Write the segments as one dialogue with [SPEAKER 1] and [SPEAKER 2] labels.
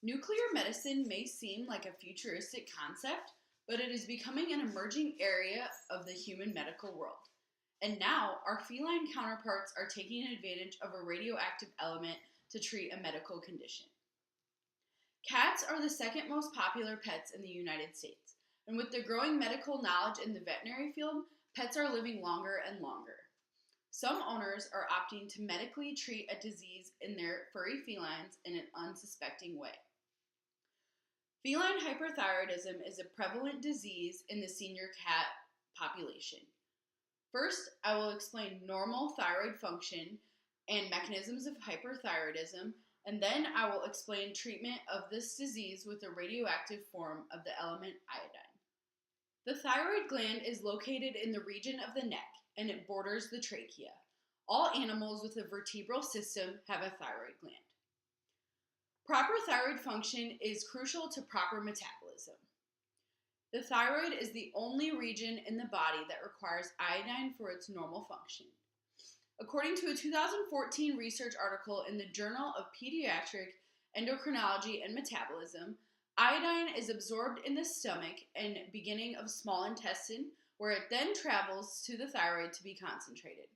[SPEAKER 1] Nuclear medicine may seem like a futuristic concept, but it is becoming an emerging area of the human medical world. And now, our feline counterparts are taking advantage of a radioactive element to treat a medical condition. Cats are the second most popular pets in the United States, and with the growing medical knowledge in the veterinary field, pets are living longer and longer. Some owners are opting to medically treat a disease in their furry felines in an unsuspecting way. Feline hyperthyroidism is a prevalent disease in the senior cat population. First, I will explain normal thyroid function and mechanisms of hyperthyroidism, and then I will explain treatment of this disease with a radioactive form of the element iodine. The thyroid gland is located in the region of the neck, and it borders the trachea. All animals with a vertebral system have a thyroid gland. Proper thyroid function is crucial to proper metabolism. The thyroid is the only region in the body that requires iodine for its normal function. According to a 2014 research article in the Journal of Pediatric Endocrinology and Metabolism, iodine is absorbed in the stomach and beginning of small intestine, where it then travels to the thyroid to be concentrated.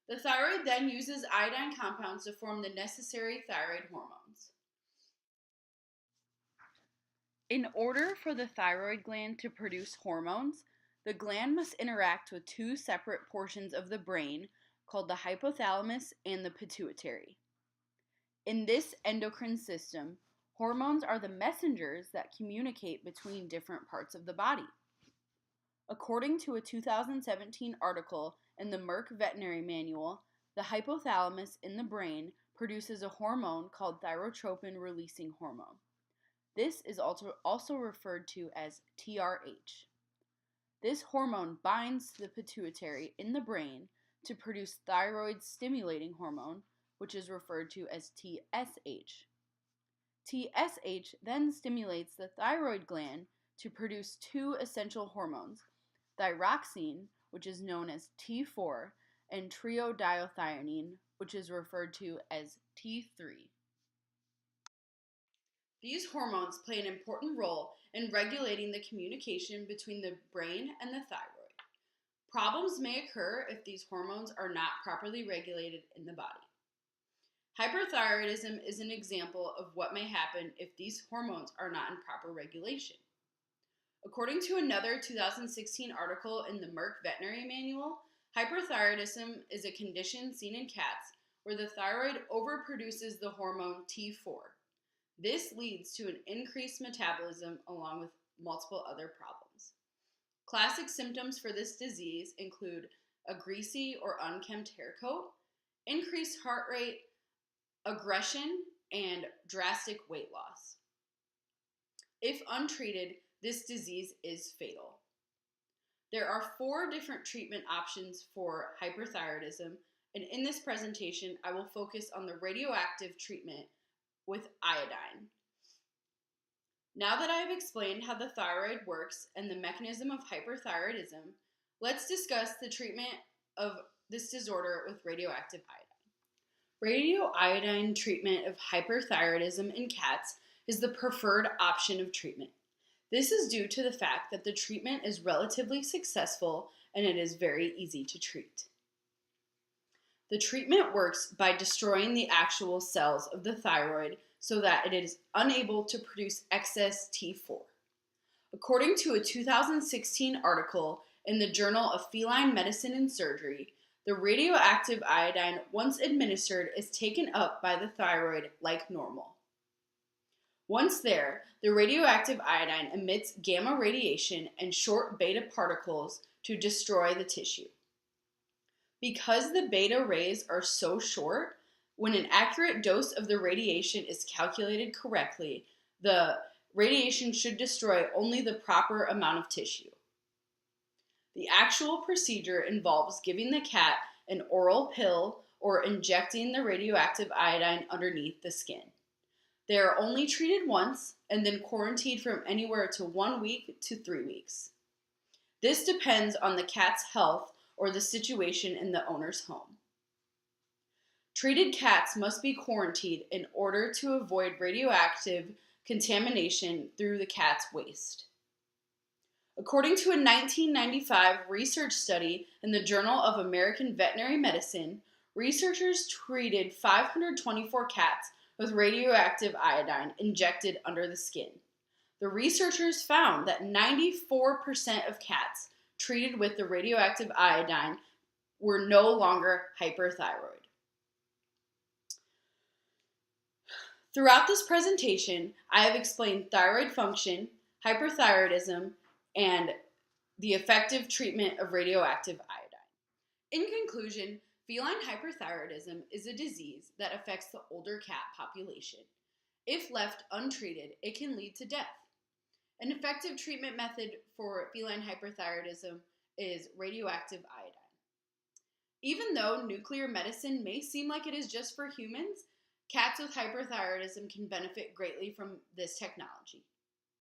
[SPEAKER 1] The thyroid then uses iodine compounds to form the necessary thyroid hormones. In order for the thyroid gland to produce hormones, the gland must interact with two separate portions of the brain called the hypothalamus and the pituitary. In this endocrine system, hormones are the messengers that communicate between different parts of the body. According to a 2017 article in the Merck Veterinary Manual, the hypothalamus in the brain produces a hormone called thyrotropin-releasing hormone. This is also referred to as TRH. This hormone binds to the pituitary in the brain to produce thyroid-stimulating hormone, which is referred to as TSH. TSH then stimulates the thyroid gland to produce two essential hormones, thyroxine, which is known as T4, and triiodiothionine, which is referred to as T3. These hormones play an important role in regulating the communication between the brain and the thyroid. Problems may occur if these hormones are not properly regulated in the body. Hyperthyroidism is an example of what may happen if these hormones are not in proper regulation. According to another 2016 article in the Merck Veterinary Manual, hyperthyroidism is a condition seen in cats where the thyroid overproduces the hormone T4. This leads to an increased metabolism along with multiple other problems. Classic symptoms for this disease include a greasy or unkempt hair coat, increased heart rate, aggression, and drastic weight loss. If untreated, this disease is fatal. There are 4 different treatment options for hyperthyroidism, and in this presentation, I will focus on the radioactive treatment with iodine. Now that I have explained how the thyroid works and the mechanism of hyperthyroidism, let's discuss the treatment of this disorder with radioactive iodine. Radioiodine treatment of hyperthyroidism in cats is the preferred option of treatment. This is due to the fact that the treatment is relatively successful and it is very easy to treat. The treatment works by destroying the actual cells of the thyroid so that it is unable to produce excess T4. According to a 2016 article in the Journal of Feline Medicine and Surgery, the radioactive iodine, once administered, is taken up by the thyroid like normal. Once there, the radioactive iodine emits gamma radiation and short beta particles to destroy the tissue. Because the beta rays are so short, when an accurate dose of the radiation is calculated correctly, the radiation should destroy only the proper amount of tissue. The actual procedure involves giving the cat an oral pill or injecting the radioactive iodine underneath the skin. They are only treated once and then quarantined from anywhere to 1 week to 3 weeks. This depends on the cat's health or the situation in the owner's home. Treated cats must be quarantined in order to avoid radioactive contamination through the cat's waste. According to a 1995 research study in the Journal of American Veterinary Medicine, researchers treated 524 cats with radioactive iodine injected under the skin. The researchers found that 94% of cats treated with the radioactive iodine were no longer hyperthyroid. Throughout this presentation, I have explained thyroid function, hyperthyroidism, and the effective treatment of radioactive iodine. In conclusion, feline hyperthyroidism is a disease that affects the older cat population. If left untreated, it can lead to death. An effective treatment method for feline hyperthyroidism is radioactive iodine. Even though nuclear medicine may seem like it is just for humans, cats with hyperthyroidism can benefit greatly from this technology.